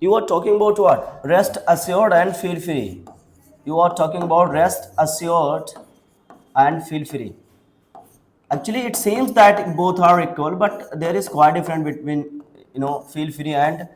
You are talking about what? Rest assured and feel free. You are talking about rest assured and feel free. Actually, it seems that both are equal, but there is quite difference between feel free and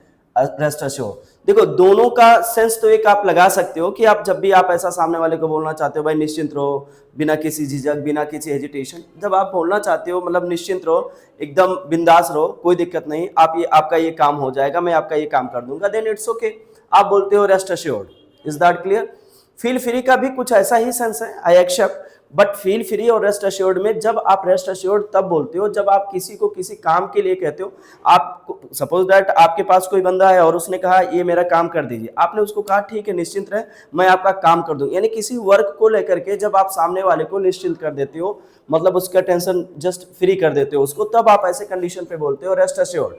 rest assured. देखो दोनों का sense तो एक आप लगा सकते हो कि आप जब भी आप ऐसा सामने वाले को बोलना चाहते हो भाई निश्चिंत रहो, बिना किसी झिझक, बिना किसी हेजिटेशन, जब आप बोलना चाहते हो मतलब निश्चिंत रहो, एकदम बिंदास रहो, कोई दिक्कत नहीं, आपका ये काम हो जाएगा, मैं आपका ये काम कर दूंगा, देन इट्स ओके, आप बोलते हो rest assured. Is that clear? Feel free का भी कुछ ऐसा ही सेंस है, I accept, but feel free और रेस्ट अश्योर्ड में जब आप रेस्ट अश्योर्ड तब बोलते हो जब आप किसी को किसी काम के लिए कहते हो। आप सपोज दैट आपके पास कोई बंदा है और उसने कहा ये मेरा काम कर दीजिए, आपने उसको कहा ठीक है निश्चिंत रहे, मैं आपका काम कर दूंगा, यानी किसी वर्क को लेकर के जब आप सामने वाले को निश्चिंत कर देते हो, मतलब उसका टेंशन जस्ट फ्री कर देते हो उसको, तब आप ऐसे कंडीशन पे बोलते हो रेस्ट अश्योर्ड।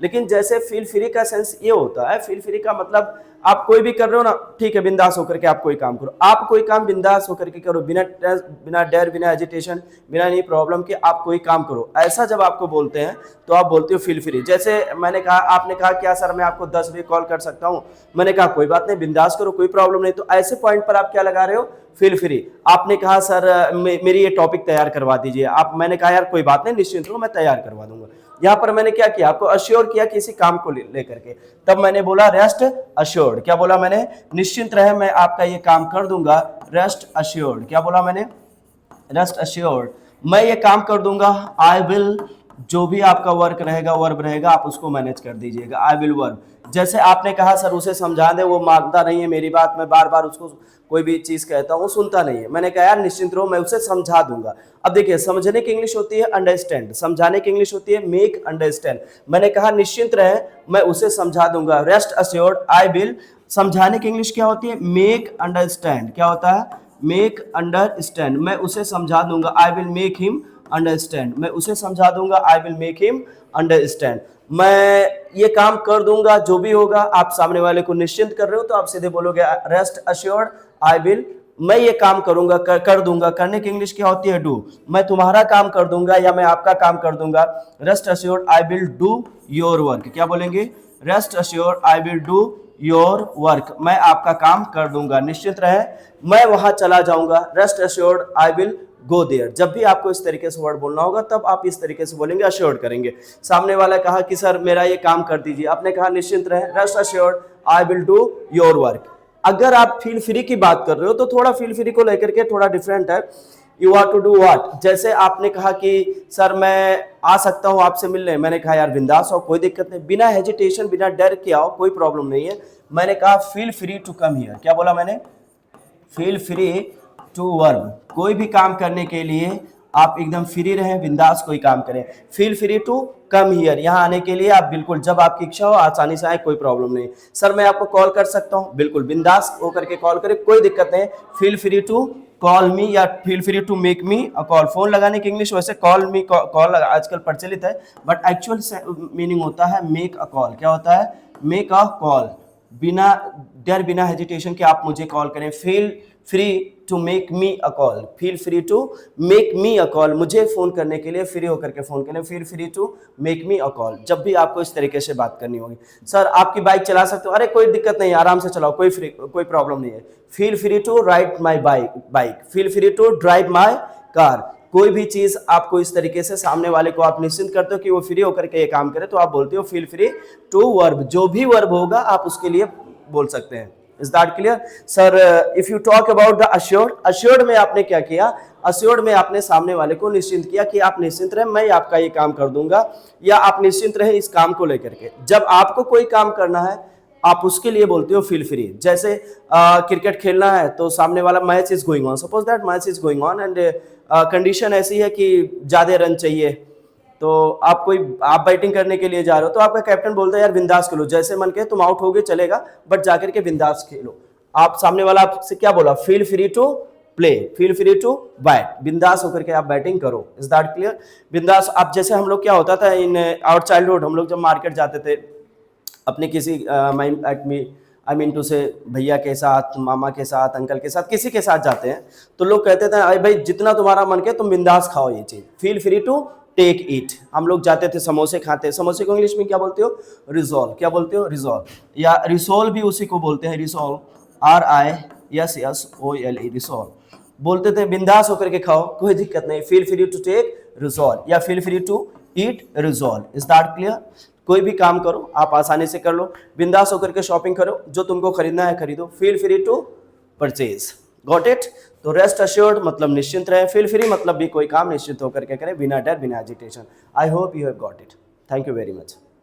लेकिन जैसे फील फ्री का सेंस ये होता है, फील फ्री का मतलब आप कोई भी कर रहे हो ना, ठीक है बिंदास होकर के आप कोई काम करो, आप कोई काम बिंदास होकर के करो, बिना डर, बिना एजिटेशन, बिना नहीं प्रॉब्लम के आप कोई काम करो, ऐसा जब आपको बोलते हैं तो आप बोलते हो फील फ्री। जैसे मैंने कहा, आपने कहा क्या सर मैं आपको 10 बजे कॉल कर सकता हूं, मैंने कहा कोई बात नहीं बिंदास करो, कोई प्रॉब्लम नहीं, तो ऐसे पॉइंट पर आप क्या लगा रहे हो? Feel free. आपने कहा सर मेरी ये टॉपिक तैयार करवा दीजिए, मैंने कहा यार कोई बात नहीं निश्चिंत रहो मैं तैयार करवा दूंगा, यहाँ पर मैंने क्या किया, आपको अश्योर किया किसी काम को लेकर के, तब मैंने बोला रेस्ट अश्योर्ड। क्या बोला मैंने? निश्चिंत रहे मैं आपका ये काम कर दूंगा, रेस्ट अश्योर्ड। क्या बोला मैंने? रेस्ट अश्योर्ड, मैं ये काम कर दूंगा, आई विल, जो भी आपका वर्क रहेगा, वर्ब रहेगा, आप उसको मैनेज कर दीजिएगा, आई विल वर्क। जैसे आपने कहा सर उसे समझा दे, वो मानता नहीं है मेरी बात, मैं बार बार उसको कोई भी चीज कहता हूँ सुनता नहीं है, मैंने कहा यार निश्चिंत रहो मैं उसे समझा दूंगा। अब देखिए समझने की इंग्लिश होती है अंडरस्टैंड, समझाने की इंग्लिश होती है मेक अंडरस्टैंड। मैंने कहा निश्चिंत रहे मैं उसे समझा दूंगा, रेस्ट अश्योर्ड आई विल। समझाने की इंग्लिश क्या होती है? Make understand. क्या होता है? मेक अंडरस्टैंड, मैं उसे समझा दूंगा, I will make him understand, मैं उसे समझा दूंगा, I will make him understand. मैं ये काम कर दूंगा, जो भी होगा, आप सामने वाले को निश्चिंत कर रहे हो तो आप सीधे बोलोगे रेस्ट अश्योर्ड आई विल, मैं ये काम करूंगा, कर दूंगा। करने की इंग्लिश क्या होती है? डू। मैं तुम्हारा काम कर दूंगा या मैं आपका काम कर दूंगा, rest assured I will do your work. क्या बोलेंगे? Rest assured I will do your work, मैं आपका काम कर दूंगा, निश्चित रहे मैं वहां चला जाऊंगा, rest assured I will go there. जब भी आपको इस तरीके से वर्ड बोलना होगा तब आप इस तरीके से बोलेंगे, अश्योर्ड करेंगे। सामने वाला कहा कि सर मेरा ये काम कर दीजिए, आपने कहा निश्चिंत रहे, rest assured I will do your work. अगर आप फील फ्री की बात कर रहे हो तो थोड़ा फील फ्री को लेकर के थोड़ा डिफरेंट है, you are to do what. जैसे आपने कहा कि सर मैं आ सकता हूं आपसे मिलने, मैंने कहा यार बिंदास हो, कोई दिक्कत नहीं, बिना हेजिटेशन, बिना डर के आओ, कोई प्रॉब्लम नहीं है। मैंने कहा feel free to come here. क्या बोला मैंने? फील फ्री टू वर्क, कोई भी काम करने के लिए आप एकदम फ्री रहें, बिंदास कोई काम करें। Feel free to come here, यहाँ आने के लिए आप बिल्कुल जब आपकी इच्छा हो आसानी से आए, कोई प्रॉब्लम नहीं। सर मैं आपको कॉल कर सकता हूँ, बिल्कुल बिंदास होकर के कॉल करें, कोई दिक्कत नहीं। Feel free to call me या feel free to make me a call. Phone लगाने की इंग्लिश वैसे कॉल मी, कॉल आजकल प्रचलित है, बट एक्चुअल मीनिंग होता है मेक अ कॉल। क्या होता है? मेक अ कॉल, बिना डर, बिना हेजिटेशन के आप मुझे कॉल करें। Feel free to make me a call, feel free to make me a call, मुझे फोन करने के लिए फ्री होकर के फोन करें, feel free to make me a call. जब भी आपको इस तरीके से बात करनी होगी, सर आपकी बाइक चला सकते हो, अरे कोई दिक्कत नहीं आराम से चलाओ, कोई प्रॉब्लम नहीं है। Feel free to ride my bike, feel free to drive my car. कोई भी चीज आपको इस तरीके से सामने वाले को आप निश्चिंत करते हो कि वो फ्री होकर के ये काम करे, तो आप बोलते हो फील फ्री टू वर्ब। जो भी वर्ब होगा आप उसके लिए बोल सकते हैं। Is that clear? Sir if you talk about the assured, assured में आपने क्या किया? अश्योर्ड में आपने सामने वाले को निश्चिंत किया कि आप निश्चिंत रहे मैं आपका ये काम कर दूंगा, या आप निश्चिंत रहे इस काम को लेकर के। जब आपको कोई काम करना है आप उसके लिए बोलते हो फील फ्री। जैसे क्रिकेट खेलना है तो सामने वाला match is going on, suppose that match is going on and condition ऐसी है कि ज्यादा रन चाहिए, तो आप बैटिंग करने के लिए जा रहे हो तो आपका कैप्टन बोलता है यार बिंदास खेलो, जैसे मन के तुम आउट होगे चलेगा, बट जाकर के बिंदास खेलो। आप सामने वाला आपसे क्या बोला? Feel free to play, feel free to bat, बिंदास होकर के आप बैटिंग करो। Is that clear? बिंदास। आप जैसे हम लोग क्या होता था इन आवर चाइल्डहुड, हम लोग जब मार्केट जाते थे अपने किसी आई मीन टू से भैया के साथ, मामा के साथ, अंकल के साथ, किसी के साथ जाते हैं तो लोग कहते थे अरे भाई जितना तुम्हारा मन के तुम बिंदास खाओ ये चीज, feel free to take it. हम लोग जाते थे समोसे खाते, समोसे को इंग्लिश में क्या बोलते हो? रिजॉल्व। क्या बोलते हो? रिजॉल्व। या रिसोल्व भी उसी को बोलते हैं, रिसोल्व, RISSOLE, रिसोल्व। बोलते थे बिंदास होकर के खाओ, कोई दिक्कत नहीं, feel free to take resolve, या feel free to eat resolve. Is that clear? कोई भी काम करो आप आसानी से कर लो, बिंदास होकर के शॉपिंग करो, जो तुमको खरीदना है खरीदो, feel free to purchase. Got it? तो रेस्ट अश्योर्ड मतलब निश्चिंत रहे, फील फ्री मतलब भी कोई काम निश्चित होकर के करें, बिना डर बिना agitation. I hope you have got it. Thank you very much.